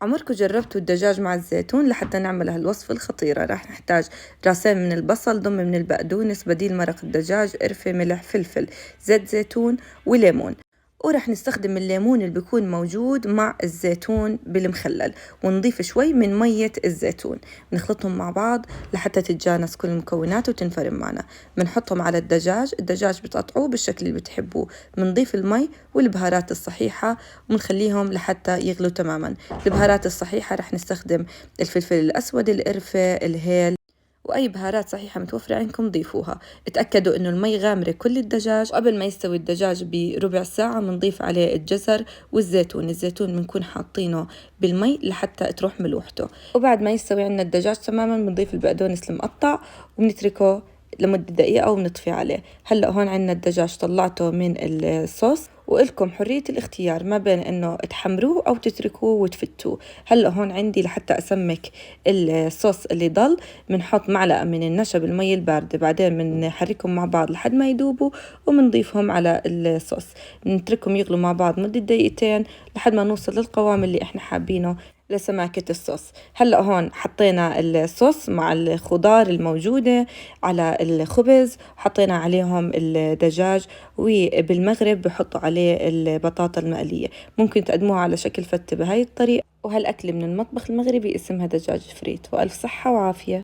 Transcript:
عمركم جربتوا الدجاج مع الزيتون؟ لحتى نعمل هالوصفة الخطيرة راح نحتاج راسين من البصل، ضم من البقدونس بديل مرق الدجاج، قرفة، ملح، فلفل، زيت زيتون وليمون. وراح نستخدم الليمون اللي بيكون موجود مع الزيتون بالمخلل، ونضيف شوي من مية الزيتون، بنخلطهم مع بعض لحتى تتجانس كل المكونات وتنفرم معنا. بنحطهم على الدجاج بتقطعوه بالشكل اللي بتحبوه، بنضيف المي والبهارات الصحيحة ونخليهم لحتى يغلوا تماما. البهارات الصحيحة رح نستخدم الفلفل الأسود، القرفة، الهيل، وأي بهارات صحيحة متوفرة عندكم ضيفوها. اتأكدوا إنه المي غامرة كل الدجاج، وقبل ما يستوي الدجاج بربع ساعة بنضيف عليه الجزر والزيتون. الزيتون بنكون حاطينه بالمي لحتى تروح ملوحته. وبعد ما يستوي عنا الدجاج تماما بنضيف البقدونس المقطع وبنتركه لمدة دقيقة وبنطفي عليه. هلأ هون عنا الدجاج طلعته من الصوص، وإلكم حرية الاختيار ما بين إنه تحمروه أو تتركوه وتفتوه. هلأ هون عندي لحتى أسمك الصوص اللي ضل بنحط معلقة من النشا بالمي الباردة، بعدين بنحركهم مع بعض لحد ما يدوبوا وبنضيفهم على الصوص. نتركهم يغلوا مع بعض مدة دقيقتين لحد ما نوصل للقوام اللي إحنا حابينه لسماكة الصوص. هلأ هون حطينا الصوص مع الخضار الموجودة على الخبز، حطينا عليهم الدجاج، وبالمغرب بحطوا عليه البطاطا المقلية. ممكن تقدموها على شكل فتة بهاي الطريقة. وهالأكل من المطبخ المغربي اسمها دجاج فريت، وألف صحة وعافية.